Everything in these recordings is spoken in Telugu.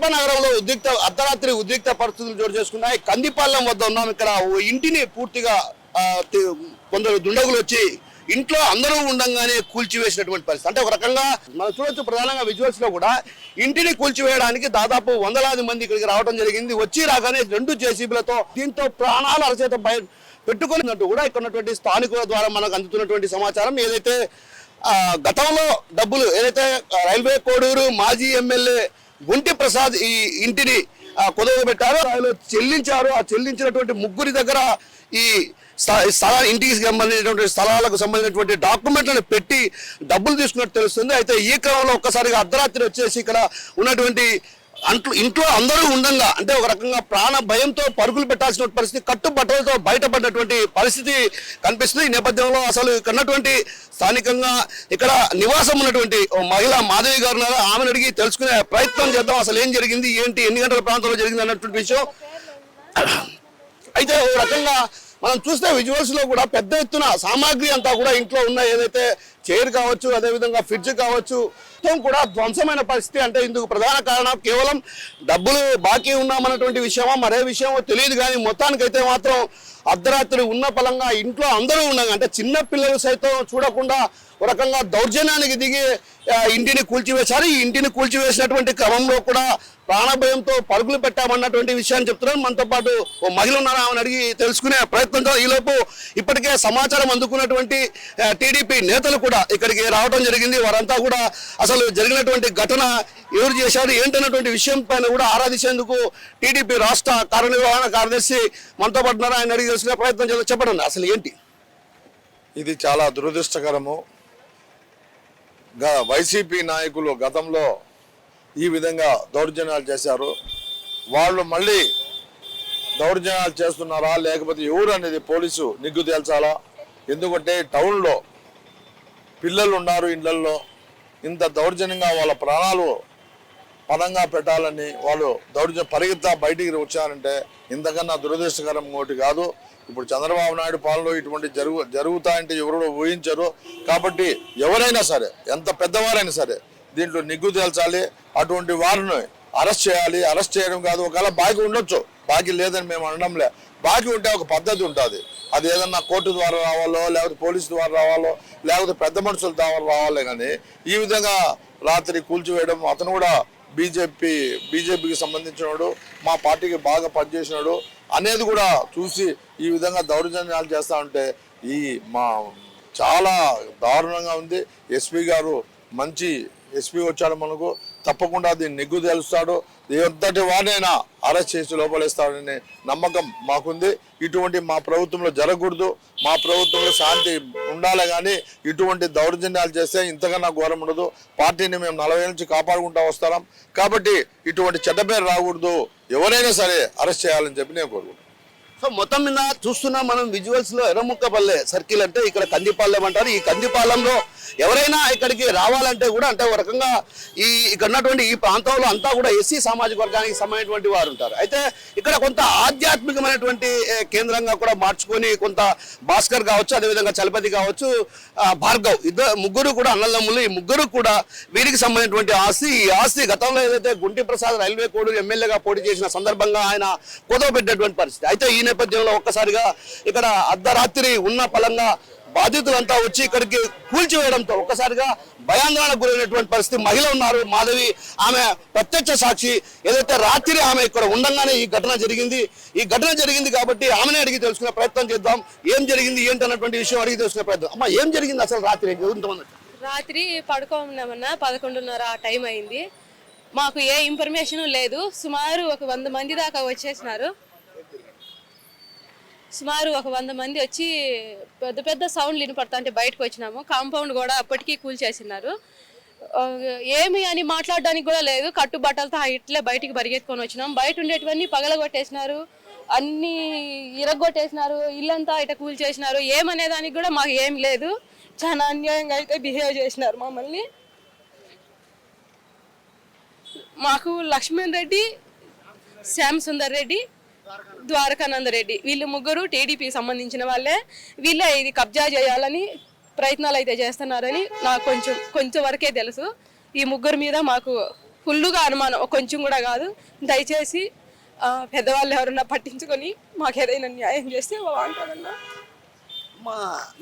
కడప నగరంలో అర్ధరాత్రి ఉద్రిక్త పరిస్థితులు చోటు చేసుకున్నాయి. కందిపాలెం వద్ద ఉన్నాం. ఇక్కడ ఓ ఇంటిని పూర్తిగా కొందరు దుండగులు వచ్చి ఇంట్లో అందరూ ఉండంగానే కూల్చివేసినటువంటి పరిస్థితి. అంటే ఒక రకంగా మనం చూడొచ్చు, ప్రధానంగా విజువల్స్ లో కూడా ఇంటిని కూల్చివేయడానికి దాదాపు వందలాది మంది ఇక్కడికి రావడం జరిగింది. వచ్చి రాగానే 2 జేసీబీలతో దీంతో ప్రాణాలు అరచేత పెట్టుకున్నట్టు కూడా ఇక్కడ ఉన్నటువంటి స్థానికుల ద్వారా మనకు అందుతున్నటువంటి సమాచారం. ఏదైతే గతంలో డబ్బులు ఏదైతే రైల్వే కోడూరు మాజీ ఎమ్మెల్యే గుంటి ప్రసాద్ ఈ ఇంటిని కుదవబెట్టారో ఆయన చెల్లించారు. ఆ చెల్లించినటువంటి ముగ్గురి దగ్గర ఈ ఇంటికి సంబంధించినటువంటి స్థలాలకు సంబంధించినటువంటి డాక్యుమెంట్లను పెట్టి డబ్బులు తీసుకున్నట్టు తెలుస్తుంది. అయితే ఈ క్రమంలో ఒక్కసారిగా అర్ధరాత్రి వచ్చేసి ఇక్కడ ఉన్నటువంటి ఇంట్లో అందరూ ఉండంగా, అంటే ఒక రకంగా ప్రాణ భయంతో పరుగులు పెట్టాల్సిన పరిస్థితి, కట్టుబట్టలతో బయటపడినటువంటి పరిస్థితి కనిపిస్తుంది. ఈ నేపథ్యంలో అసలు ఇక్కడ ఉన్నటువంటి స్థానికంగా ఇక్కడ నివాసం ఉన్నటువంటి మహిళ మాధవి గారు ఆమెను అడిగి తెలుసుకునే ప్రయత్నం చేద్దాం. అసలు ఏం జరిగింది, ఏంటి, ఎన్ని గంటల ప్రాంతంలో జరిగింది అన్నటువంటి విషయం. అయితే ఒక రకంగా మనం చూస్తే విజువల్స్ లో కూడా పెద్ద ఎత్తున సామాగ్రి అంతా కూడా ఇంట్లో ఉన్న ఏదైతే చైర్ కావచ్చు, అదేవిధంగా ఫ్రిడ్జ్ కావచ్చు, మొత్తం కూడా ధ్వంసమైన పరిస్థితి. అంటే ఇందుకు ప్రధాన కారణం కేవలం డబ్బులు బాకీ ఉన్నామన్నటువంటి విషయమో మరే విషయమో తెలియదు, కానీ మొత్తానికైతే మాత్రం అర్ధరాత్రి ఉన్న పలంగా ఇంట్లో అందరూ ఉండగా, అంటే చిన్న పిల్లలు సైతం చూడకుండా ఒక రకంగా దౌర్జన్యానికి దిగి ఇంటిని కూల్చివేశారు. ఈ ఇంటిని కూల్చివేసినటువంటి క్రమంలో కూడా ప్రాణభయంతో పరుగులు పెట్టామన్నటువంటి విషయాన్ని చెప్తున్నారు. మనతో పాటు ఓ మహిళ ఉన్నారు, ఆమెను అడిగి తెలుసుకునే ప్రయత్నం. ఈలోపు ఇప్పటికే సమాచారం అందుకున్నటువంటి టీడీపీ నేతలు కూడా ఇక్కడికి రావడం జరిగింది. వారంతా కూడా అసలు జరిగినటువంటి ఘటన ఎవరు చేశారు ఏంటన్నటువంటి విషయం పైన కూడా ఆరాధించేందుకు టీడీపీ రాష్ట్ర కార్యనిర్వహణ కార్యదర్శి మనతో పాటు ఉన్నారు. ఆయన అడిగి తెలుసుకునే ప్రయత్నం చేయాలి. చెప్పండి అసలు ఏంటి ఇది? చాలా దురదృష్టకరము. వైసీపీ నాయకులు గతంలో ఈ విధంగా దౌర్జన్యాలు చేశారు. వాళ్ళు మళ్ళీ దౌర్జన్యాలు చేస్తున్నారా లేకపోతే ఎవరు అనేది పోలీసు నిగ్గు తేల్చాలా. ఎందుకంటే టౌన్లో పిల్లలు ఉన్నారు, ఇళ్లల్లో ఇంత దౌర్జన్యంగా వాళ్ళ ప్రాణాలు పణంగా పెట్టాలని వాళ్ళు పరిగెత్తా బయటికి వచ్చారంటే ఇంతకన్నా దురదృష్టకరం ఒకటి కాదు. ఇప్పుడు చంద్రబాబు నాయుడు పాలనలో ఇటువంటి జరుగుతాయంటే ఎవరు ఊహించరు. కాబట్టి ఎవరైనా సరే, ఎంత పెద్దవారైనా సరే దీంట్లో నిగ్గు తేల్చాలి. అటువంటి వారిని అరెస్ట్ చేయాలి. అరెస్ట్ చేయడం కాదు, ఒకవేళ బాకీ ఉండొచ్చు, బాకీ లేదని మేము అనడంలే. బాకీ ఉంటే ఒక పద్ధతి ఉంటుంది. అది ఏదన్నా కోర్టు ద్వారా రావాలో, లేకపోతే పోలీసు ద్వారా రావాలో, లేకపోతే పెద్ద మనుషుల ద్వారా రావాలే. కానీ ఈ విధంగా రాత్రి కూల్చివేయడం, అతను కూడా బీజేపీకి సంబంధించినవాడు, మా పార్టీకి బాగా పనిచేసినాడు అనేది కూడా చూసి ఈ విధంగా దౌర్జన్యాలు చేస్తూ ఉంటే చాలా దారుణంగా ఉంది. ఎస్పీ గారు మంచి ఎస్పీ వచ్చాడు, మనకు తప్పకుండా దీన్ని నిగ్గు తేలుస్తాడు. ఎంతటి వారినైనా అరెస్ట్ చేసి లోపలేస్తాడనే నమ్మకం మాకుంది. ఇటువంటి మా ప్రభుత్వంలో జరగకూడదు, మా ప్రభుత్వంలో శాంతి ఉండాలి. కానీ ఇటువంటి దౌర్జన్యాలు చేస్తే ఇంతకన్నా ఘోరం ఉండదు. పార్టీని మేము 40 ఏళ్ళ నుంచి కాపాడుకుంటూ వస్తాం. కాబట్టి ఇటువంటి చెడ్డ పేరు రాకూడదు, ఎవరైనా సరే అరెస్ట్ చేయాలని చెప్పి నేను కోరుకుంటున్నాను. సో మొత్తం మీద చూస్తున్నాం మనం విజువల్స్ లో ఎర్రముక్కపల్లె సర్కిల్ అంటే ఇక్కడ కందిపాలెం అంటారు. ఈ కందిపాలెంలో ఎవరైనా ఇక్కడికి రావాలంటే కూడా, అంటే ఒక రకంగా ఇక్కడ ఉన్నటువంటి ఈ ప్రాంతంలో అంతా కూడా ఎస్సీ సామాజిక వర్గానికి సంబంధించినటువంటి వారు ఉంటారు. అయితే ఇక్కడ కొంత ఆధ్యాత్మికమైనటువంటి కేంద్రంగా కూడా మార్చుకొని కొంత భాస్కర్ కావచ్చు, అదేవిధంగా చలపతి కావచ్చు, భార్గవ్, ముగ్గురు కూడా అన్నదమ్ములు. ఈ ముగ్గురు కూడా వీరికి సంబంధించినటువంటి ఆస్తి. ఈ ఆస్తి గతంలో ఏదైతే గుంటి ప్రసాద్ రైల్వే కోడూరు ఎమ్మెల్యేగా పోటీ చేసిన సందర్భంగా ఆయన కుదవబెట్టినటువంటి పరిస్థితి. అయితే ఈ నేపథ్యంలో ఒక్కసారిగా ఇక్కడ అర్ధరాత్రి ఉన్న పలంగా బాధితులంతా వచ్చి ఇక్కడికి కూల్చివేయడంతో ఒక్కసారిగా భయాందోళనకు గురైనటువంటి పరిస్థితి. మహిళ ఉన్నారు మాధవి, ఆమె ప్రత్యక్ష సాక్షి. ఏదైతే రాత్రి ఆమె ఇక్కడ ఉండగానే ఈ ఘటన జరిగింది కాబట్టి ఆమెనే అడిగి తెలుసుకునే ప్రయత్నం చేద్దాం. ఏం జరిగింది ఏంటన్నటువంటి విషయం అడిగి తెలుసుకునే ప్రయత్నం. అమ్మా, ఏం జరిగింది అసలు రాత్రి పడుకోమన్నామన్నా 11:30 ఆ టైం అయింది. మాకు ఏ ఇన్ఫర్మేషన్ లేదు. సుమారు ఒక 100 మంది దాకా వచ్చేసినారు. సుమారు ఒక 100 మంది వచ్చి పెద్ద పెద్ద సౌండ్లు వినపడతా అంటే బయటకు వచ్చినాము. కాంపౌండ్ కూడా అప్పటికీ కూల్చేసినారు. ఏమి అని మాట్లాడడానికి కూడా లేదు. కట్టుబట్టలతో ఇట్లే బయటికి పరిగెత్తుకొని వచ్చినాం. బయట ఉండేటివన్నీ పగలగొట్టేసినారు, అన్నీ ఇరగొట్టేసినారు, ఇల్లంతా ఇట కూల్చేసినారు. ఏమనే దానికి కూడా మాకు ఏం లేదు. చాలా అన్యాయంగా అయితే బిహేవ్ చేసినారు మమ్మల్ని. మాకు లక్ష్మణ్ రెడ్డి, శ్యామ్ సుందర్ రెడ్డి, ద్వారకానంద రెడ్డి వీళ్ళు ముగ్గురు టీడీపీకి సంబంధించిన వాళ్ళే. వీళ్ళే ఇది కబ్జా చేయాలని ప్రయత్నాలు అయితే చేస్తున్నారని నాకు కొంచెం వరకే తెలుసు. ఈ ముగ్గురు మీద మాకు ఫుల్లుగా అనుమానం, కొంచెం కూడా కాదు. దయచేసి పెద్దవాళ్ళు ఎవరన్నా పట్టించుకొని మాకు ఏదైనా న్యాయం చేస్తే బాగుంటుందన్నా.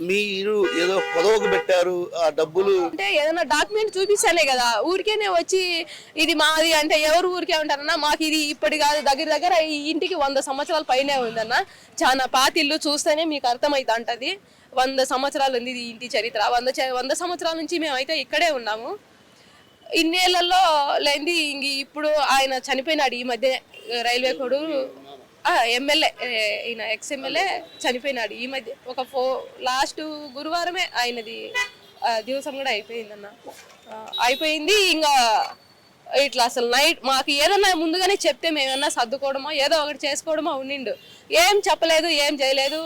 మీరు ఏదో పొదవకు పెట్టారు ఆ డబ్బులు అంటే ఏదైనా డాక్యుమెంట్ చూపిస్తానే కదా, ఊరికేనే వచ్చి ఇది మాది అంటే ఎవరు ఊరికే ఉంటారన్నా. మాకు ఇది ఇప్పటి కాదు, దగ్గర దగ్గర ఈ ఇంటికి 100 సంవత్సరాల పైనే ఉందన్న. చాలా పాతిల్లు చూస్తేనే మీకు అర్థమైతే అంటది. 100 సంవత్సరాలు ఉంది ఈ ఇంటి చరిత్ర. 100 సంవత్సరాల నుంచి మేమైతే ఇక్కడే ఉన్నాము. ఇన్నేళ్లలో లేనిది ఇంక ఇప్పుడు ఆయన చనిపోయినాడు ఈ మధ్య. రైల్వే కోడు ఎమ్మెల్యే, ఈయన ఎక్స్ఎమ్మెల్యే చనిపోయినాడు ఈ మధ్య. లాస్ట్ గురువారమే ఆయనది దివసం కూడా అయిపోయిందన్న. అయిపోయింది. ఇంకా ఇట్లా అసలు నైట్ మాకు ఏదన్నా ముందుగానే చెప్తే మేమన్నా సర్దుకోవడమో ఏదో ఒకటి చేసుకోవడమో ఉండిండు. ఏం చెప్పలేదు, ఏం చేయలేదు.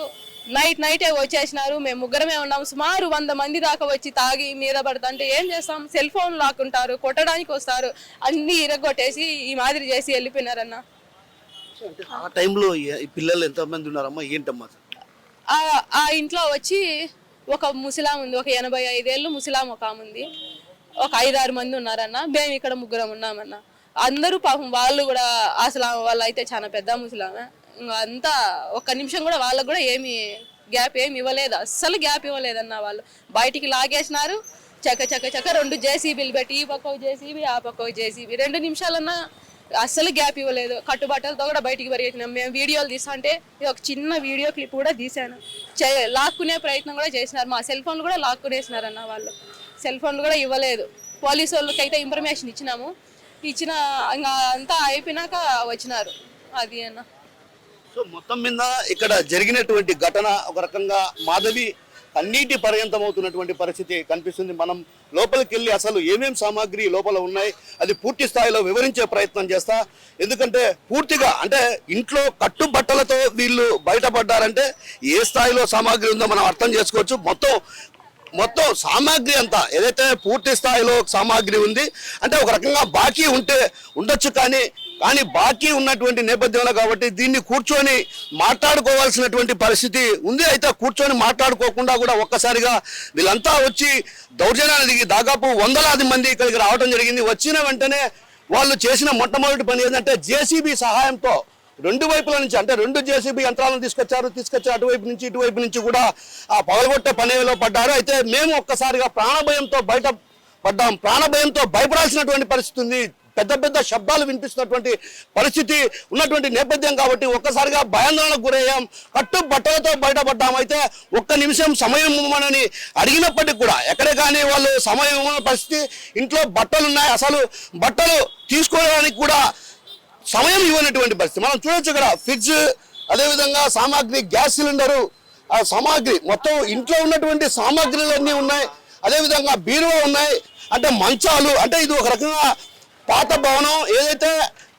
నైటే వచ్చేసినారు. మేము ముగ్గురమే ఉన్నాము. సుమారు 100 మంది దాకా వచ్చి తాగి మీద పడుతుంటే ఏం చేస్తాం? సెల్ ఫోన్ లాక్కుంటారు, కొట్టడానికి వస్తారు, అన్ని ఇరగొట్టేసి ఈ మాదిరి చేసి వెళ్ళిపోయినారన్న. ఆ టైంలో ఈ పిల్లలు ఎంతమంది ఉన్నారమ్మా, ఏంటమ్మా? ఆ ఇంట్లో వచ్చి ఒక ముసలాం ఉంది, ఒక 85 ఏళ్ళు ముసలాం ఒక ఆమె ఉంది, ఒక 5-6 మంది ఉన్నారన్న. మేము ఇక్కడ ముగ్గురం ఉన్నామన్న. అందరూ పాపం వాళ్ళు కూడా అసలు వాళ్ళు అయితే చాలా పెద్ద ముసలామే. అంతా ఒక్క నిమిషం కూడా వాళ్ళకు కూడా ఏమి గ్యాప్ ఏమి ఇవ్వలేదు, అస్సలు గ్యాప్ ఇవ్వలేదన్న. వాళ్ళు బయటికి లాగేసినారు. చక్క 2 జేసీబీలు పెట్టి, ఈ పక్క జేసీబీ ఆ పక్క జేసీబీ. 2 నిమిషాలన్నా అస్సలు గ్యాప్ ఇవ్వలేదు. కట్టుబట్టలతో కూడా బయటికి పరిగెత్తినాం. మేము వీడియోలు తీస్తుంటే ఒక చిన్న వీడియో క్లిప్ కూడా తీశాను. లాక్కునే ప్రయత్నం కూడా చేసినారు. మా సెల్ ఫోన్లు కూడా లాక్కునేసినారన్న. వాళ్ళు సెల్ ఫోన్లు కూడా ఇవ్వలేదు. పోలీసు వాళ్ళకి అయితే ఇన్ఫర్మేషన్ ఇచ్చినాము. ఇంకా అంతా అయిపోయినాక వచ్చినారు. అది అన్న. సో మొత్తం మీద ఇక్కడ జరిగినటువంటి ఘటన ఒక రకంగా మాధవి అన్నిటి పర్యంతం అవుతున్నటువంటి పరిస్థితి కనిపిస్తుంది. మనం లోపలికి వెళ్ళి అసలు ఏమేం సామాగ్రి లోపల ఉన్నాయి అది పూర్తి స్థాయిలో వివరించే ప్రయత్నం చేస్తా. ఎందుకంటే పూర్తిగా అంటే ఇంట్లో కట్టుబట్టలతో వీళ్ళు బయటపడ్డారంటే ఏ స్థాయిలో సామాగ్రి ఉందో మనం అర్థం చేసుకోవచ్చు. మొత్తం సామాగ్రి అంతా ఏదైతే పూర్తి స్థాయిలో సామాగ్రి ఉంది అంటే ఒక రకంగా బాకీ ఉండొచ్చు, కానీ బాకీ ఉన్నటువంటి నేపథ్యంలో కాబట్టి దీన్ని కూర్చొని మాట్లాడుకోవాల్సినటువంటి పరిస్థితి ఉంది. అయితే కూర్చొని మాట్లాడుకోకుండా కూడా ఒక్కసారిగా వీళ్ళంతా వచ్చి దౌర్జన్యాన్ని దిగి దాదాపు 100 మంది ఇక్కడికి రావడం జరిగింది. వచ్చిన వెంటనే వాళ్ళు చేసిన మొట్టమొదటి పని ఏంటంటే జేసీబీ సహాయంతో 2 వైపుల నుంచి అంటే 2 జేసీబీ యంత్రాలను తీసుకొచ్చి అటువైపు నుంచి ఇటువైపు నుంచి కూడా ఆ పగలగొట్టే పనిలో పడ్డారు. అయితే మేము ఒక్కసారిగా ప్రాణభయంతో భయపడాల్సినటువంటి పరిస్థితి ఉంది. పెద్ద శబ్దాలు వినిపిస్తున్నటువంటి పరిస్థితి ఉన్నటువంటి నేపథ్యం కాబట్టి ఒక్కసారిగా భయాందోళనకు గురయ్యాం. కట్టుబట్టలతో బయటపడ్డాం. అయితే ఒక్క నిమిషం సమయం ఇవ్వమని అడిగినప్పటికీ కూడా ఎక్కడే కానీ వాళ్ళు సమయం ఇవ్వని పరిస్థితి. ఇంట్లో బట్టలు ఉన్నాయి, అసలు బట్టలు తీసుకోవడానికి కూడా సమయం ఇవ్వనటువంటి పరిస్థితి. మనం చూడొచ్చు ఇక్కడ ఫ్రిడ్జ్, అదేవిధంగా సామాగ్రి, గ్యాస్ సిలిండరు, ఆ సామాగ్రి మొత్తం ఇంట్లో ఉన్నటువంటి సామాగ్రిలన్నీ ఉన్నాయి. అదేవిధంగా బీరువా ఉన్నాయి, అంటే మంచాలు. అంటే ఇది ఒక రకంగా పాత భవనం. ఏదైతే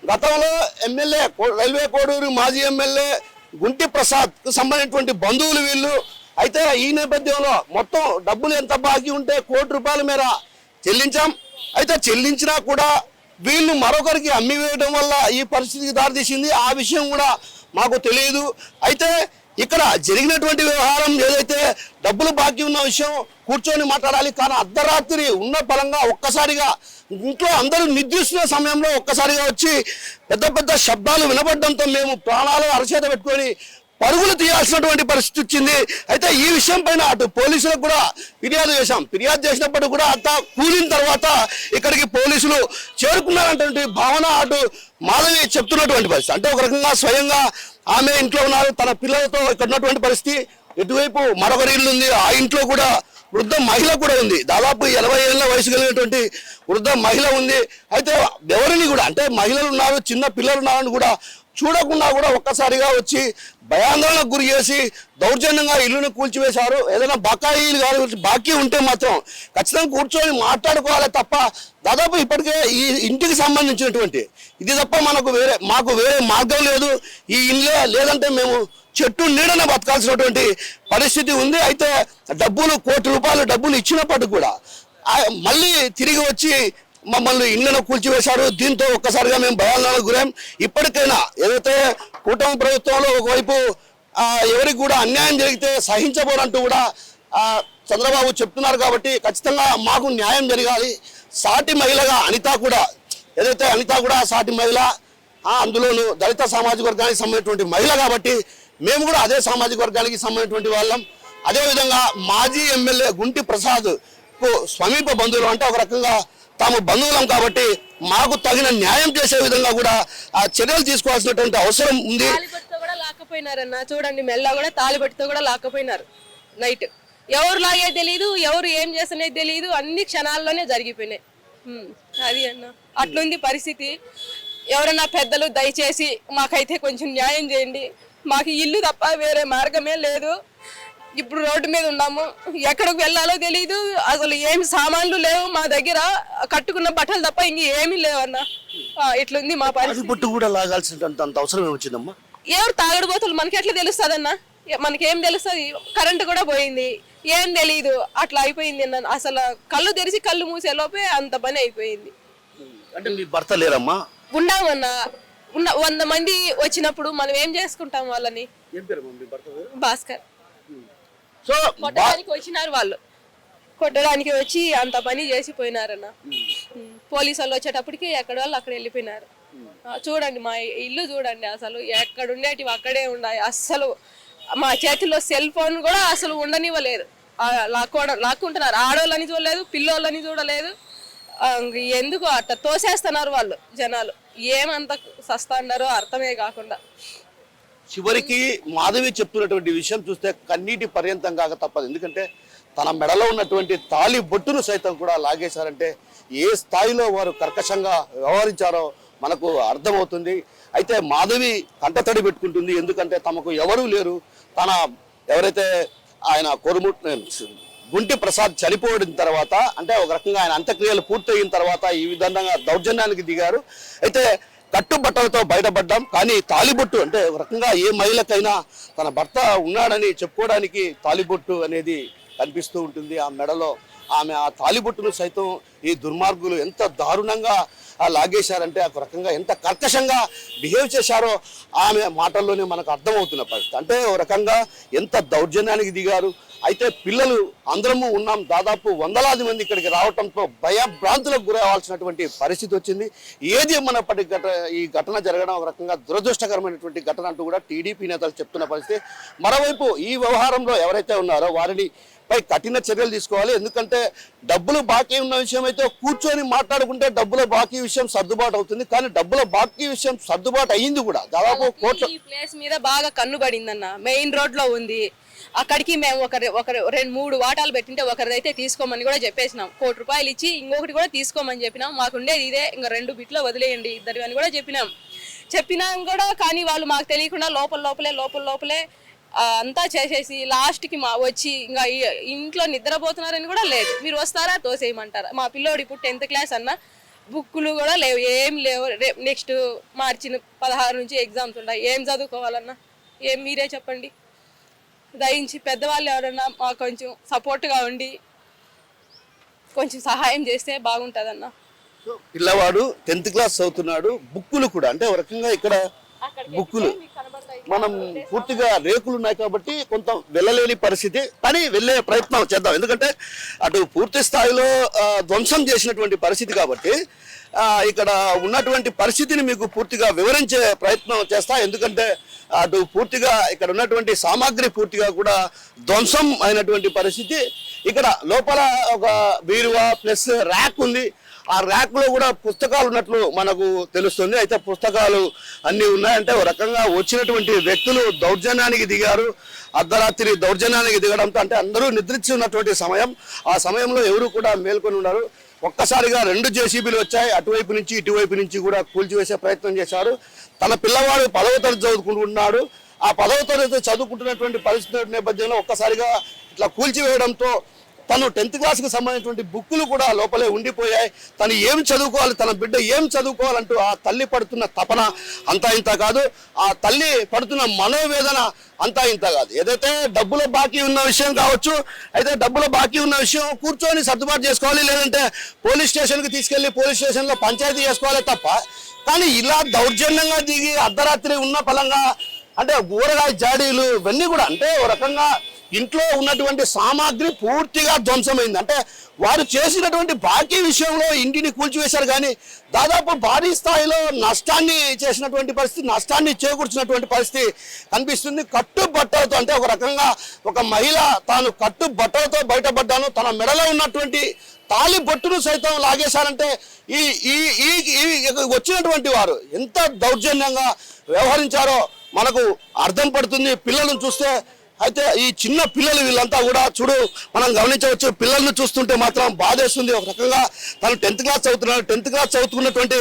గతంలో ఎమ్మెల్యే రైల్వే కోడూరు మాజీ ఎమ్మెల్యే గుంటి ప్రసాద్కు సంబంధించినటువంటి బంధువులు వీళ్ళు. అయితే ఈ నేపథ్యంలో మొత్తం డబ్బులు ఎంత బాకీ ఉంటే ₹1,00,00,000 మేర చెల్లించాం. అయితే చెల్లించినా కూడా వీళ్ళు మరొకరికి అమ్మి వేయడం వల్ల ఈ పరిస్థితికి దారితీసింది. ఆ విషయం కూడా మాకు తెలియదు. అయితే ఇక్కడ జరిగినటువంటి వ్యవహారం ఏదైతే డబ్బులు బాకీ ఉన్న విషయం కూర్చొని మాట్లాడాలి, కానీ అర్ధరాత్రి ఉన్న పరంగా ఒక్కసారిగా ఇంట్లో అందరూ నిద్రిస్తున్న సమయంలో ఒక్కసారిగా వచ్చి పెద్ద శబ్దాలు వినపడడంతో మేము ప్రాణాలు అరచేత పెట్టుకొని పరుగులు తీయాల్సినటువంటి పరిస్థితి వచ్చింది. అయితే ఈ విషయం పైన అటు పోలీసులకు కూడా ఫిర్యాదు చేశాం. ఫిర్యాదు చేసినప్పుడు కూడా అంతా కూలిన తర్వాత ఇక్కడికి పోలీసులు చేరుకున్నారంటే భావన అటు మాధవి చెప్తున్నటువంటి పరిస్థితి. అంటే ఒక రకంగా స్వయంగా ఆమె ఇంట్లో ఉన్నారు, తన పిల్లలతో ఇక్కడ ఉన్నటువంటి పరిస్థితి. ఎటువైపు మరొకరి ఇల్లు ఉంది, ఆ ఇంట్లో కూడా వృద్ధ మహిళ కూడా ఉంది. దాదాపు 80 ఏళ్ల వయసు కలిగినటువంటి వృద్ధ మహిళ ఉంది. అయితే ఎవరిని కూడా అంటే మహిళలు ఉన్నారు, చిన్న పిల్లలు ఉన్నారని కూడా చూడకుండా కూడా ఒక్కసారిగా వచ్చి భయాందోళనకు గురి చేసి దౌర్జన్యంగా ఇల్లును కూల్చివేశారు. ఏదైనా బకాయిలు కానీ బాకీ ఉంటే మాత్రం ఖచ్చితంగా కూర్చొని మాట్లాడుకోవాలి తప్ప దాదాపు ఇప్పటికే ఈ ఇంటికి సంబంధించినటువంటి ఇది తప్ప మాకు వేరే మార్గం లేదు. ఈ ఇల్లే లేదంటే మేము చెట్టు నీడన బతకాల్సినటువంటి పరిస్థితి ఉంది. అయితే ₹1,00,00,000 డబ్బులు ఇచ్చినప్పటికీ కూడా మళ్ళీ తిరిగి వచ్చి మమ్మల్ని ఇళ్లను కూల్చివేశారు. దీంతో ఒక్కసారిగా మేము భయాందోళనకు గురాం. ఇప్పటికైనా ఏదైతే కూటమి ప్రభుత్వంలో ఒకవైపు ఎవరికి కూడా అన్యాయం జరిగితే సహించబోరంటూ కూడా చంద్రబాబు చెప్తున్నారు కాబట్టి ఖచ్చితంగా మాకు న్యాయం జరగాలి. సాటి మహిళగా అనిత కూడా ఏదైతే అనిత కూడా సాటి మహిళ, అందులోనూ దళిత సామాజిక వర్గానికి సంబంధించినటువంటి మహిళ కాబట్టి మేము కూడా అదే సామాజిక వర్గానికి సంబంధించినటువంటి వాళ్ళం. అదేవిధంగా మాజీ ఎమ్మెల్యే గుంటి ప్రసాద్ సమీప బంధువులు, అంటే ఒక రకంగా తాము బంధువులం కాబట్టి మాకు తగిన న్యాయం చేసే విధంగా కూడా ఆ చర్యలు తీసుకోవాల్సినటువంటి అవసరం ఉంది. తాలిబట్టుతో కూడా లాక్కపోయినారన్న, చూడండి మెల్ల కూడా తాలిబట్టుతో కూడా లాక్కపోయినారు. నైట్ ఎవరు లాగే తెలియదు, ఎవరు ఏం చేస్తున్నది తెలియదు, అన్ని క్షణాల్లోనే జరిగిపోయినాయి. అది అన్న అట్లుంది పరిస్థితి. ఎవరన్నా పెద్దలు దయచేసి మాకైతే కొంచెం న్యాయం చేయండి. మాకు ఇల్లు తప్ప వేరే మార్గమే లేదు. ఇప్పుడు రోడ్డు మీద ఉన్నాము, ఎక్కడికి వెళ్ళాలో తెలియదు, అసలు ఏమి సామాన్లు లేవు మా దగ్గర, కట్టుకున్న బట్టలు తప్ప ఇంక ఏమీ లేవన్నా. ఇట్లుంది మా పరిస్థితి. బొట్టు కూడా లాగాల్సినంత అవసరం ఏమొచ్చిందమ్మా? ఎవరు తాగుడుపోతులు మనకి ఎట్లా తెలుస్తుందన్నా? మనకేం తెలుస్తుంది? కరెంటు కూడా పోయింది, ఏం తెలీదు, అట్లా అయిపోయింది అన్న. అసలు కళ్ళు తెరిచి కళ్ళు మూసే లోపే అంత పని అయిపోయింది. అంటే మీ భర్త లేరమ్మా? ఉన్నామన్నా, 100 మంది వచ్చినప్పుడు మనం ఏం చేసుకుంటాం వాళ్ళని? భాస్కర్. సో కొట్టడానికి వచ్చినారు వాళ్ళు, కొట్టడానికి వచ్చి అంత పని చేసిపోయినారన్న. పోలీసు వాళ్ళు వచ్చేటప్పటికి ఎక్కడ వాళ్ళు అక్కడ వెళ్ళిపోయినారు. చూడండి మా ఇల్లు చూడండి, అసలు ఎక్కడ ఉండేటివి అక్కడే ఉన్నాయి. అస్సలు మా చేతిలో సెల్ ఫోన్ కూడా అసలు ఉండనివ్వలేదు. లాక్కుంటున్నారు. ఆడోళ్ళని చూడలేదు, పిల్లోళ్ళని చూడలేదు. ఎందుకు అట్లా తోసేస్తున్నారు వాళ్ళు జనాలు. ఏమంత సస్తాన్నారో అర్థమే కాకుండా. చివరికి మాధవి చెప్తున్నటువంటి విషయం చూస్తే కన్నీటి పర్యంతం కాక తప్పదు. ఎందుకంటే తన మెడలో ఉన్నటువంటి తాళి బొట్టును సైతం కూడా లాగేశారంటే ఏ స్థాయిలో వారు కర్కశంగా వ్యవహరించారో మనకు అర్థమవుతుంది. అయితే మాధవి కంటతడి పెట్టుకుంటుంది, ఎందుకంటే తమకు ఎవరూ లేరు. తన ఎవరైతే ఆయన గుంటి ప్రసాద్ చనిపోయిన తర్వాత, అంటే ఒక రకంగా ఆయన అంత్యక్రియలు పూర్తయిన తర్వాత ఈ విధంగా దౌర్జన్యానికి దిగారు. అయితే కట్టుబట్టలతో బయటపడ్డాం, కానీ తాలిబొట్టు అంటే ఒక రకంగా ఏ మహిళకైనా తన భర్త ఉన్నాడని చెప్పుకోవడానికి తాలిబొట్టు అనేది కనిపిస్తూ ఉంటుంది ఆ మెడలో. ఆమె ఆ తాలిబొట్టును సైతం ఈ దుర్మార్గులు ఎంత దారుణంగా లాగేశారంటే, ఒక రకంగా ఎంత కర్కశంగా బిహేవ్ చేశారో ఆమె మాటల్లోనే మనకు అర్థమవుతున్న పరిస్థితి. అంటే ఒక రకంగా ఎంత దౌర్జన్యానికి దిగారు. అయితే పిల్లలు అందరము ఉన్నాం, దాదాపు వందలాది మంది ఇక్కడికి రావడంతో భయభ్రాంతులకు గురవాల్సినటువంటి పరిస్థితి వచ్చింది. ఏది మనప్పటికి ఈ ఘటన జరగడం ఒక రకంగా దురదృష్టకరమైనటువంటి ఘటన అంటూ కూడా టీడీపీ నేతలు చెప్తున్న పరిస్థితి. మరోవైపు ఈ వ్యవహారంలో ఎవరైతే ఉన్నారో వారిని పై కఠిన చర్యలు తీసుకోవాలి. ఎందుకంటే డబ్బులు బాకీ ఉన్న విషయం అయితే కూర్చొని మాట్లాడుకుంటే డబ్బుల బాకీ విషయం సర్దుబాటు అవుతుంది, కానీ డబ్బుల బాకీ విషయం సర్దుబాటు అయ్యింది కూడా. దాదాపు కోట్ల ఈ ప్లేస్ మీద బాగా కన్ను పడిందన్న. మెయిన్ రోడ్ లో ఉంది. అక్కడికి మేము ఒక 2-3 వాటాలు పెట్టింటే ఒకరిదైతే తీసుకోమని కూడా చెప్పేసినాం. 1 కోటి రూపాయలు ఇచ్చి ఇంకొకటి కూడా తీసుకోమని చెప్పినాం. మాకుండేది ఇదే, ఇంకా 2 బిట్లో వదిలేయండి ఇద్దరు అని కూడా చెప్పినాం కూడా. కానీ వాళ్ళు మాకు తెలియకుండా లోపలే అంతా చేసేసి లాస్ట్కి వచ్చి ఇంకా ఇంట్లో నిద్రపోతున్నారని కూడా లేదు. మీరు వస్తారా తోసేయమంటారా? మా పిల్లోడు ఇప్పుడు 10th క్లాస్ అన్న, బుక్కులు కూడా లేవు, ఏం లేవు. నెక్స్ట్ మార్చి 16 నుంచి ఎగ్జామ్స్ ఉన్నాయి. ఏం చదువుకోవాలన్నా? మీరే చెప్పండి. దయించి పెద్దవాళ్ళు ఎవరన్నా మాకు కొంచెం సపోర్ట్గా ఉండి కొంచెం సహాయం చేస్తే బాగుంటుందన్న. పిల్లవాడు 10th క్లాస్ చదువుతున్నాడు. బుక్కులు కూడా అంటే ఒక రకంగా ఇక్కడ బుక్కులు మనం పూర్తిగా రేకులు ఉన్నాయి కాబట్టి కొంత వెళ్ళలేని పరిస్థితి, కానీ వెళ్ళే ప్రయత్నం చేద్దాం. ఎందుకంటే అటు పూర్తి స్థాయిలో ధ్వంసం చేసినటువంటి పరిస్థితి కాబట్టి ఇక్కడ ఉన్నటువంటి పరిస్థితిని మీకు పూర్తిగా వివరించే ప్రయత్నం చేస్తా. ఎందుకంటే అటు పూర్తిగా ఇక్కడ ఉన్నటువంటి సామాగ్రి పూర్తిగా కూడా ధ్వంసం అయినటువంటి పరిస్థితి. ఇక్కడ లోపల ఒక బీరువా ప్లస్ ర్యాక్ ఉంది. ఆ ర్యాక్ లో కూడా పుస్తకాలు ఉన్నట్లు మనకు తెలుస్తుంది. అయితే పుస్తకాలు అన్ని ఉన్నాయంటే ఒక రకంగా వచ్చినటువంటి వ్యక్తులు దౌర్జన్యానికి దిగారు. అర్ధరాత్రి దౌర్జన్యానికి దిగడంతో, అంటే అందరూ నిద్రించి ఉన్నటువంటి సమయం, ఆ సమయంలో ఎవరు కూడా మేల్కొని ఉన్నారు. ఒక్కసారిగా 2 జేసీబీలు వచ్చాయి. అటువైపు నుంచి ఇటువైపు నుంచి కూడా కూల్చివేసే ప్రయత్నం చేశారు. తన పిల్లవాడు 10వ తరగతి చదువుకుంటున్నాడు. ఆ 10వ తరగతి చదువుకుంటున్నటువంటి పరిస్థితి నేపథ్యంలో ఒక్కసారిగా ఇట్లా కూల్చివేయడంతో తను 10th క్లాస్కి సంబంధించినటువంటి బుక్కులు కూడా లోపలే ఉండిపోయాయి. తను ఏం చదువుకోవాలి, తన బిడ్డ ఏం చదువుకోవాలంటూ ఆ తల్లి పడుతున్న తపన అంతా ఇంత కాదు. ఆ తల్లి పడుతున్న మనోవేదన అంతా ఇంత కాదు. ఏదైతే డబ్బుల బాకీ ఉన్న విషయం కావచ్చు, అయితే డబ్బుల బాకీ ఉన్న విషయం కూర్చొని సర్దుబాటు చేసుకోవాలి, లేదంటే పోలీస్ స్టేషన్కి తీసుకెళ్లి పోలీస్ స్టేషన్లో పంచాయతీ చేసుకోవాలి తప్ప, కానీ ఇలా దౌర్జన్యంగా దిగి అర్ధరాత్రి ఉన్న ఫలంగా అంటే ఊరగాయ జాడీలు ఇవన్నీ కూడా అంటే ఒక రకంగా ఇంట్లో ఉన్నటువంటి సామాగ్రి పూర్తిగా ధ్వంసమైంది. అంటే వారు చేసినటువంటి బాకీ విషయంలో ఇంటిని కూల్చివేశారు, కానీ దాదాపు భారీ స్థాయిలో నష్టాన్ని చేసినటువంటి పరిస్థితి, నష్టాన్ని చేకూర్చినటువంటి పరిస్థితి కనిపిస్తుంది. కట్టుబట్టలతో, అంటే ఒక రకంగా ఒక మహిళ తాను కట్టుబట్టలతో బయటపడ్డాను, తన మెడలో ఉన్నటువంటి తాలి బొట్టును సైతం లాగేశారంటే ఈ ఈ ఈ వచ్చినటువంటి వారు ఎంత దౌర్జన్యంగా వ్యవహరించారో మనకు అర్థం పడుతుంది పిల్లలను చూస్తే. అయితే ఈ చిన్న పిల్లలు వీళ్ళంతా కూడా చూడు మనం గమనించవచ్చు, పిల్లల్ని చూస్తుంటే మాత్రం బాధేస్తుంది. ఒక రకంగా తను 10th క్లాస్ చదువుతున్నాడు, 10th క్లాస్ చదువుతున్నటువంటి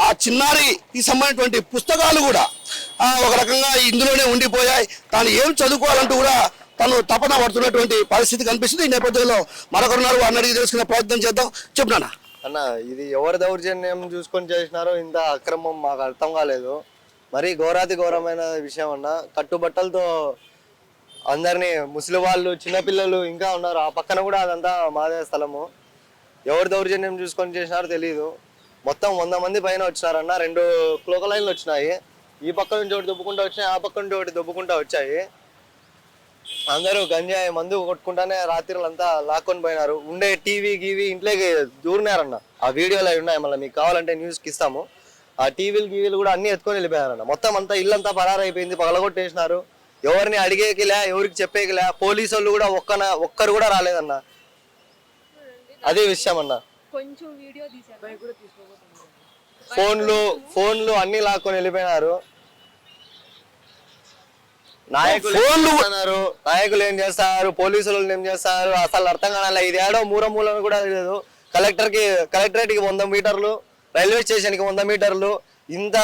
ఆ చిన్నారికి సంబంధించినటువంటి పుస్తకాలు కూడా ఒక రకంగా ఇందులోనే ఉండిపోయాయి. తాను ఏం చదువుకోవాలంటూ కూడా తను తపన పడుతున్నటువంటి పరిస్థితి కనిపిస్తుంది. ఈ నేపథ్యంలో మరొకరున్నారు, వారిని అడిగి తెలుసుకునే ప్రయత్నం చేద్దాం. చెప్పునా అన్న, ఇది ఎవరి దౌర్జన్యం చూసుకొని చేసినారో ఇంత అక్రమం మాకు అర్థం కాలేదు. మరీ ఘోరాతి ఘోరమైన విషయం అన్న. కట్టుబట్టలతో అందరినీ, ముసలి వాళ్ళు, చిన్నపిల్లలు ఇంకా ఉన్నారు. ఆ పక్కన కూడా అదంతా మాదే స్థలము. ఎవరు దౌర్జన్యం చూసుకొని చేసినారో తెలియదు. మొత్తం 100 మంది పైన వచ్చినారన్న. 2 క్లోక లైన్లు వచ్చినాయి. ఈ పక్క నుంచి ఒకటి దొబ్బుకుంటా వచ్చినాయి, ఆ పక్క నుంచి ఒకటి దొబ్బుకుంటా వచ్చాయి. అందరూ గంజాయి మందు కొట్టుకుంటానే రాత్రులంతా లాక్కొని పోయినారు. ఉండే టీవీ గీవీ ఇంట్లోకి దూరినారన్న. ఆ వీడియోలు అవి ఉన్నాయి, మళ్ళీ మీకు కావాలంటే న్యూస్కి ఇస్తాము. ఆ టీవీలు గీవీలు కూడా అన్ని ఎత్తుకొని వెళ్ళిపోయారన్న. మొత్తం అంతా ఇల్లంతా పరారైపోయింది, పగలగొట్టేసినారు. ఎవరిని అడిగేకిలే, ఎవరికి చెప్పేకిలే. పోలీసు వాళ్ళు కూడా ఒక్కరు కూడా రాలేదన్న. అదే విషయం అన్న. ఫోన్లు అన్ని లాక్కొని వెళ్ళిపోయినారు. నాయకులు ఏం చేస్తారు, పోలీసులు ఏం చేస్తారు, అసలు అర్థం కావాలి. ఇది ఏడో మూలను కూడా లేదు. కలెక్టరేట్ కి 100 మీటర్లు, రైల్వే స్టేషన్ కి 100 మీటర్లు. ఇంత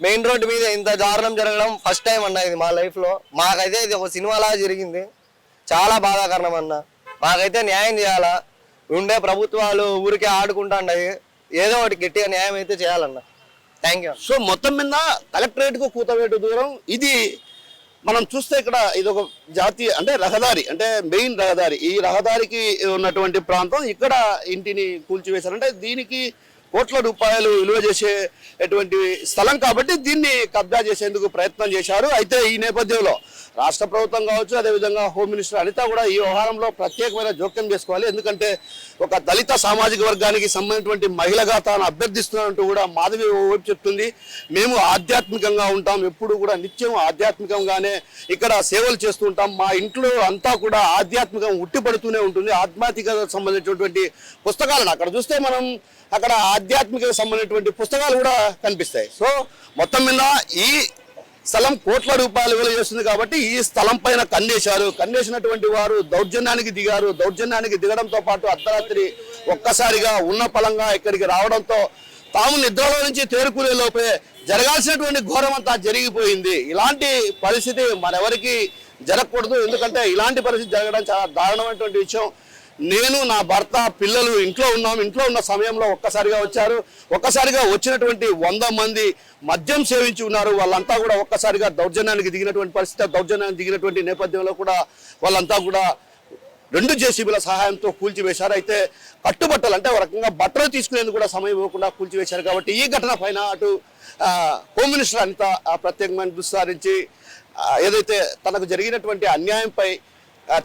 మెయిన్ రోడ్డు మీద ఇంత దారుణం జరగడం ఫస్ట్ టైం అన్న ఇది మా లైఫ్ లో. మాకైతే ఇది ఒక సినిమాలా జరిగింది. చాలా బాధాకరణం అన్న. మాకైతే న్యాయం చేయాలా. ఉండే ప్రభుత్వాలు ఊరికే ఆడుకుంటాండాయి. ఏదో ఒకటి గట్టిగా న్యాయం అయితే చేయాలన్న. Thank you. సో మొత్తం మీద కలెక్టరేట్ కు కూతవేటు దూరం ఇది. మనం చూస్తే ఇక్కడ ఇది ఒక జాతీయ, అంటే రహదారి, అంటే మెయిన్ రహదారి. ఈ రహదారికి ఉన్నటువంటి ప్రాంతం, ఇక్కడ ఇంటిని కూల్చివేశారంటే దీనికి కోట్ల రూపాయలు విలువ చేసేటువంటి స్థలం కాబట్టి దీన్ని కబ్జా చేసేందుకు ప్రయత్నం చేశారు. అయితే ఈ నేపథ్యంలో రాష్ట్ర ప్రభుత్వం కావచ్చు, అదేవిధంగా హోమ్ మినిస్టర్ అనిత కూడా ఈ వ్యవహారంలో ప్రత్యేకమైన జోక్యం చేసుకోవాలి. ఎందుకంటే ఒక దళిత సామాజిక వర్గానికి సంబంధించినటువంటి మహిళగా తాను అభ్యర్థిస్తున్నట్టు కూడా మాధవి వైపు చెప్తుంది. మేము ఆధ్యాత్మికంగా ఉంటాం, ఎప్పుడు కూడా నిత్యం ఆధ్యాత్మికంగానే ఇక్కడ సేవలు చేస్తూ ఉంటాం. మా ఇంట్లో అంతా కూడా ఆధ్యాత్మికం ఉట్టిపడుతూనే ఉంటుంది. ఆధ్యాత్మికతకు సంబంధించినటువంటి పుస్తకాలను అక్కడ చూస్తే మనం అక్కడ ఆధ్యాత్మికతకు సంబంధించినటువంటి పుస్తకాలు కూడా కనిపిస్తాయి. సో మొత్తం మీద ఈ స్థలం కోట్ల రూపాయలు విలువ చేస్తుంది కాబట్టి ఈ స్థలం పైన కన్నేసినటువంటి వారు దౌర్జన్యానికి దిగారు. దౌర్జన్యానికి దిగడంతో పాటు అర్ధరాత్రి ఒక్కసారిగా ఉన్న పలంగా ఇక్కడికి రావడంతో తాము నిద్రలో నుంచి తేరుకునే లోపే జరగాల్సినటువంటి ఘోరం అంతా జరిగిపోయింది. ఇలాంటి పరిస్థితి మరెవరికి జరగకూడదు. ఎందుకంటే ఇలాంటి పరిస్థితి జరగడం చాలా దారుణమైనటువంటి విషయం. నేను, నా భర్త, పిల్లలు ఇంట్లో ఉన్నాం. ఇంట్లో ఉన్న సమయంలో ఒక్కసారిగా వచ్చినటువంటి 100 మంది మద్యం సేవించి ఉన్నారు. వాళ్ళంతా కూడా ఒక్కసారిగా దౌర్జన్యానికి దిగినటువంటి పరిస్థితి. దౌర్జన్యానికి దిగినటువంటి నేపథ్యంలో కూడా వాళ్ళంతా కూడా 2 జేసీబీల సహాయంతో కూల్చివేశారు. అయితే కట్టుబట్టలు, అంటే ఒక రకంగా బట్టలు తీసుకునేందుకు కూడా సమయం ఇవ్వకుండా కూల్చివేశారు. కాబట్టి ఈ ఘటన పైన అటు హోమ్ మినిస్టర్ అనిత ప్రత్యేకమైన దృష్టి సారించి ఏదైతే తనకు జరిగినటువంటి అన్యాయంపై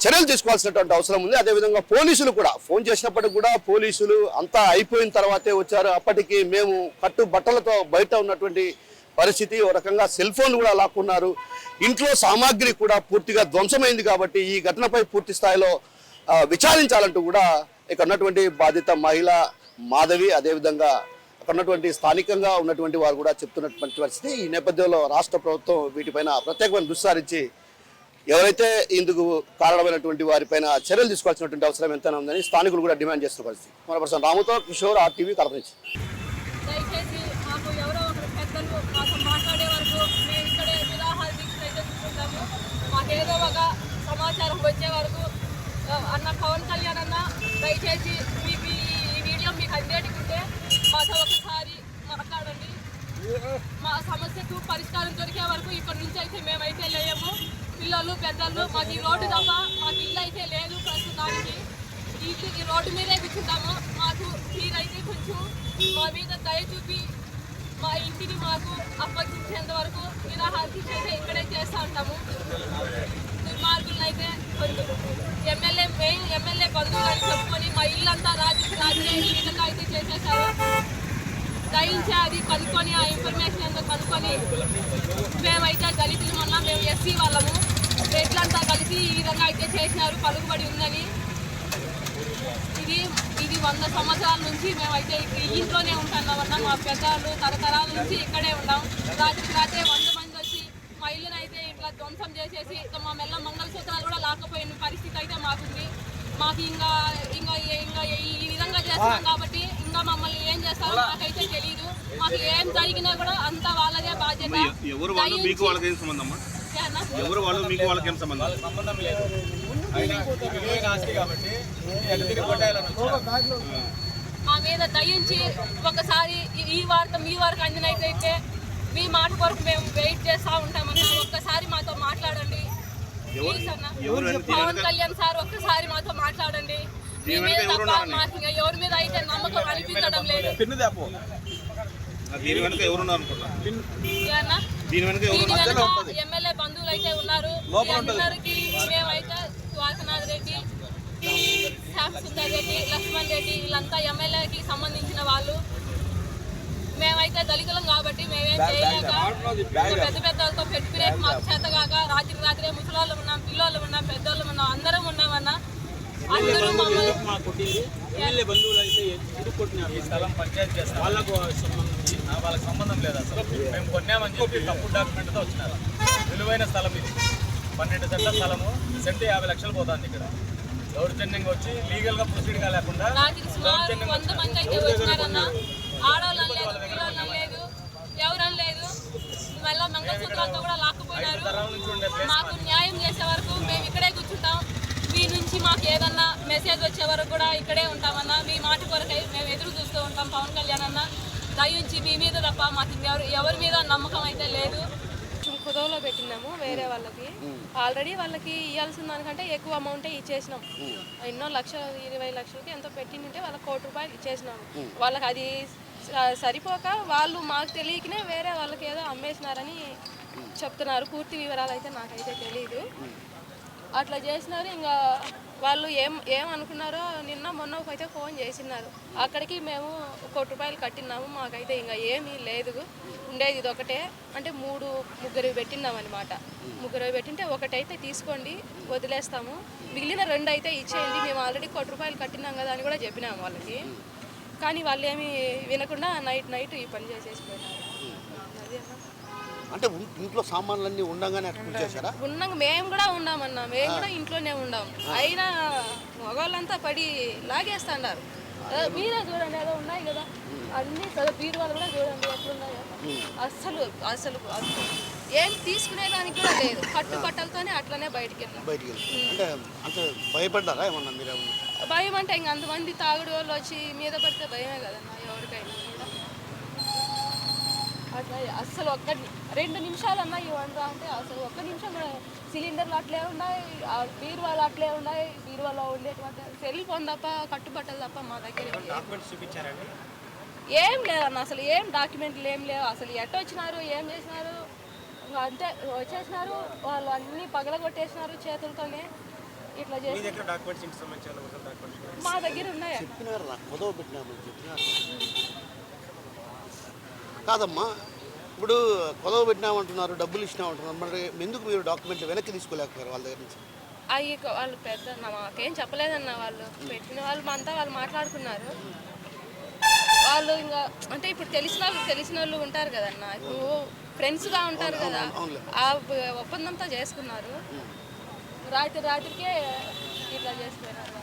చర్యలు తీసుకోవాల్సినటువంటి అవసరం ఉంది. అదేవిధంగా పోలీసులు కూడా ఫోన్ చేసినప్పటికి కూడా పోలీసులు అంతా అయిపోయిన తర్వాతే వచ్చారు. అప్పటికి మేము కట్టుబట్టలతో బయట ఉన్నటువంటి పరిస్థితి. ఒక రకంగా సెల్ ఫోన్ కూడా లాక్కున్నారు. ఇంట్లో సామాగ్రి కూడా పూర్తిగా ధ్వంసమైంది. కాబట్టి ఈ ఘటనపై పూర్తి స్థాయిలో విచారించాలంటూ కూడా ఇక్కడ ఉన్నటువంటి బాధిత మహిళ మాధవి, అదేవిధంగా అక్కడ ఉన్నటువంటి స్థానికంగా ఉన్నటువంటి వారు కూడా చెప్తున్నటువంటి పరిస్థితి. ఈ నేపథ్యంలో రాష్ట్ర ప్రభుత్వం వీటిపైన ప్రత్యేకమైన దృష్టి సారించి ఎవరైతే ఇందుకు కారణమైనటువంటి వారిపైన చర్యలు తీసుకోవాల్సినటువంటి అవసరం ఎంతైనా ఉందని స్థానికులు కూడా డిమాండ్ చేస్తున్న పరిస్థితి. మన పర్సన్ రాముతో కిషోర్, RTV కడప నుంచి. దయచేసి మాకు ఎవరో ఒకరు పెద్దలు మాతో మాట్లాడే వరకు మేము ఇక్కడే నిరాహార దీక్ష అయితే చూసుకుంటాము. మాకేదో ఒక సమాచారం వచ్చే వరకు అన్న పవన్ కళ్యాణ్ అన్న దయచేసి మీకు ఈ వీడియో మీకు అందేటికుంటే మాతో ఒకసారి మాట్లాడండి. మా సమస్యకు పరిష్కారం దొరికే వరకు ఇక్కడి నుంచి అయితే మేమైతే లేము. పిల్లలు పెద్దలు మాకు ఈ రోడ్డు తప్ప మాకు ఇల్లు అయితే లేదు. ప్రస్తుతానికి ఈ రోడ్డు మీదే కూర్చుంటాము. మాకు మీరైతే కొంచెం మా మీద దయ చూపి మా ఇంటిని మాకు అప్పగించేంత వరకు నిరాహార దీక్ష అయితే ఇక్కడే చేస్తూ ఉంటాము. దుర్మార్గులను అయితే కొంచెం అయితే అది కనుక్కొని ఆ ఇన్ఫర్మేషన్ ఏందో కనుక్కొని మేమైతే దళితులు మొన్న మేము ఎస్సీ వాళ్ళము రెడ్లంతా కలిసి ఈ విధంగా అయితే చేసినారు, పలుకుబడి ఉందని. ఇది 100 సంవత్సరాల నుంచి మేమైతే ఈ ఇంట్లోనే ఉంటున్నామన్నా. మా పెద్దలు తరతరాల నుంచి ఇక్కడే ఉన్నాం. రాత్రికి రాత్రే 100 మంది వచ్చి మా ఇల్లుని అయితే ఇట్లా ధ్వంసం చేసేసి మా మెల్ల మంగళసూత్రాలు కూడా లాక్కపోయిన పరిస్థితి అయితే మాకుంది. మాకు ఇంకా ఇంకా ఇంకా ఈ విధంగా చేస్తున్నాం కాబట్టి ఇంకా మమ్మల్ని ఏం చేస్తారో నాకైతే తెలియదు. మాకు ఏం జరిగినా కూడా అంతా వాళ్ళదే బాధ్యత. ఎవరు వాళ్ళు మీకు వాళ్ళకి ఏం సంబంధం? ఎవరు వాళ్ళు మీకు వాళ్ళకి ఏం సంబంధం? సంబంధం లేదు. కాబట్టి మా మీద దయించి ఒకసారి ఈ వార్త మీ వరకు అందినైతే మీ మాట కొరకు మేము వెయిట్ చేస్తూ ఉంటామన్నా. ఒక్కసారి మాతో మాట్లాడండి ప్లీజ్ అన్న. పవన్ కళ్యాణ్ సార్ ఒక్కసారి మాతో మాట్లాడండి. మీ మీద తప్ప మాకు ఇంకా ఎవరి మీద అయితే నమ్మకం అనిపించడం లేదు. దీని వెనక ఎవరున్నారు అనుకుంటా? దీని వెనక ఎమ్మెల్యే బంధువులు అయితే ఉన్నారు. అందరికి మేమైతే ద్వారకనాథ్ రెడ్డి, శ్యామ్ సుందర్ రెడ్డి, లక్ష్మణ్ రెడ్డి వీళ్ళంతా ఎమ్మెల్యేకి సంబంధించిన వాళ్ళు. మేమైతే దళితులం కాబట్టి మేమేం చేయలేక పెద్ద పెద్దలతో పెట్టుకునే మాకు చేతగాక రాత్రికి రాత్రే ముసలాళ్ళు ఉన్నాం, పిల్లలు ఉన్నాం, పెద్దోళ్ళు ఉన్నాం, అందరం ఉన్నామన్నా. అందరూ మమ్మల్ని బంధువులు అయితే ఈ స్థలం పంచాయతీ చేస్తారు. వాళ్ళకు సంబంధం లేదు అసలు. మేము కొన్నామని చెప్పి తప్పుడు డాక్యుమెంట్తో వచ్చినారు. విలువైన స్థలం ఇది, 12 సెంట్ల స్థలము. సెంటు 50 లక్షలు పోతుంది. ఇక్కడ దౌర్జన్యంగా వచ్చి లీగల్ గా ప్రొసీడ్ గా లేకుండా రాత్రికి సుమారు 100 మంది అయితే వచ్చినారన్న. ఆడవాళ్ళని లేదు, పిల్లలని లేదు, ఎవరని లేదు. మళ్ళీ మంగళసూత్రాలతో కూడా లాక్కుపోయినారు. మాకు న్యాయం చేసే వరకు మేము ఇక్కడే కూర్చుంటాం. మీ నుంచి మాకు ఏదన్నా మెసేజ్ వచ్చే వరకు కూడా ఇక్కడే ఉంటామన్నా. మీ మాట కొరకై మేము ఎదురు చూస్తూ ఉంటాం. పవన్ కళ్యాణ్ అన్న దయించి మీ మీద తప్ప మాకు ఎవరి మీద నమ్మకం అయితే లేదు. కుదవలో పెట్టినాము వేరే వాళ్ళకి. ఆల్రెడీ వాళ్ళకి ఇవ్వాల్సిన దానికంటే ఎక్కువ అమౌంటే ఇచ్చేసినాం. ఎన్నో 20 లక్షలకి ఎంతో పెట్టింటే వాళ్ళకి 1 కోటి రూపాయలు ఇచ్చేసినాము. వాళ్ళకి అది సరిపోక వాళ్ళు మాకు తెలియకనే వేరే వాళ్ళకి ఏదో అమ్మేసినారని చెప్తున్నారు. పూర్తి వివరాలు అయితే నాకైతే తెలియదు. అట్లా చేసినారు. ఇంకా వాళ్ళు ఏమనుకున్నారో నిన్న మొన్న అయితే ఫోన్ చేసినారు. అక్కడికి మేము 1 కోటి రూపాయలు కట్టినాము. మాకైతే ఇంకా ఏమీ లేదు, ఉండేది ఇది ఒకటే. అంటే ముగ్గురు పెట్టినాం అనమాట. ముగ్గురు పెట్టింటే ఒకటైతే తీసుకోండి వదిలేస్తాము, మిగిలిన 2 అయితే ఇచ్చేయండి, మేము ఆల్రెడీ 1 కోటి రూపాయలు కట్టినాం కదా అని కూడా చెప్పినాము వాళ్ళకి. కానీ వాళ్ళు ఏమీ వినకుండా నైట్ ఈ పని చేసేసిపోయినారు. అంటే ఇంట్లో సామాన్లన్నీ ఉండగానే చేశారా? ఉన్నాం, మేము కూడా ఉన్నామన్నా. మేము కూడా ఇంట్లోనే ఉన్నాం. అయినా మగవాళ్ళంతా పడి లాగేస్తున్నారు. మీరే చూడండి, ఏదో ఉన్నాయి కదా అన్ని బీరువాళ్ళు కూడా చూడండి ఎట్లున్నాయో. అస్సలు అసలు ఏం తీసుకునేదానికి కూడా లేదు. కట్టుబట్టలతోనే అట్లనే బయటికి అంటే అంటే భయపడ్డారా ఏమన్నా మీరు? భయం అంటే ఇంక అంతమంది తాగుడు వాళ్ళు వచ్చి మీద పడితే భయమే కదన్నా ఎవరికైనా కూడా. అట్లా అస్సలు 2 నిమిషాలన్నా ఇవ్వండి అంటే అసలు 1 నిమిషం కూడా. సిలిండర్లు అట్లే ఉన్నాయి, బీరువాళ్ళు అట్లే ఉన్నాయి. బీరువాలో ఉండేటువంటి సెల్ ఫోన్ తప్ప కట్టుబట్టలు తప్ప మా దగ్గర ఏం లేదన్న. అసలు ఏం డాక్యుమెంట్లు ఏం లేవు. అసలు ఎట్ట వచ్చినారు, ఏం చేసినారు, ఇంకా అంతే వచ్చేసినారు. వాళ్ళు అన్నీ పగలగొట్టేసినారు చేతులతోనే. ఇట్లా చేసి మా దగ్గర ఉన్నాయి. కాదమ్మా, ఇప్పుడు కొదవ పెట్టినామంటున్నారు, డబ్బులు ఇచ్చినామంటున్నారు. మరి ఎందుకు మీరు డాక్యుమెంట్లు వెనక్కి తీసుకోలేకపోయారు వాళ్ళ దగ్గర నుంచి? అవి వాళ్ళు పెద్ద మాకేం చెప్పలేదన్న. వాళ్ళు పెట్టిన వాళ్ళు అంతా వాళ్ళు మాట్లాడుకున్నారు. వాళ్ళు ఇంకా అంటే ఇప్పుడు తెలిసిన వాళ్ళు ఉంటారు కదన్న, ఇప్పుడు ఫ్రెండ్స్గా ఉంటారు కదా, ఆ ఒప్పందంతో చేసుకున్నారు. రాత్రికే ఇట్లా చేసిపోయినారు.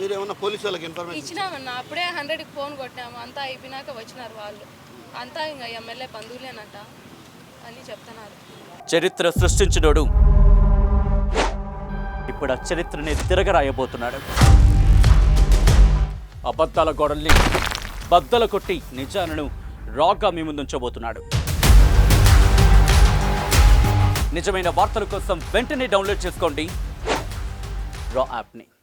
మీరు ఏమన్నా పోలీసు వాళ్ళకి ఇన్ఫర్మేషన్ ఇచ్చినామన్నా. అప్పుడే 100కి ఫోన్ కొట్టాము. అంతా అయిపోయినాక వచ్చినారు వాళ్ళు. అంతా ఇంకా ఎమ్మెల్యే బంధువులేనట అని చెప్తున్నారు. చరిత్ర సృష్టించినోడు ఇప్పుడు ఆ చరిత్రని తిరగరాయబోతున్నాడు. అబద్ధాల గోడల్ని బద్దలు కొట్టి నిజాలను రాగా మీ ముందుంచబోతున్నాడు. నిజమైన వార్తల కోసం వెంటనే డౌన్లోడ్ చేసుకోండి రా యాప్ని.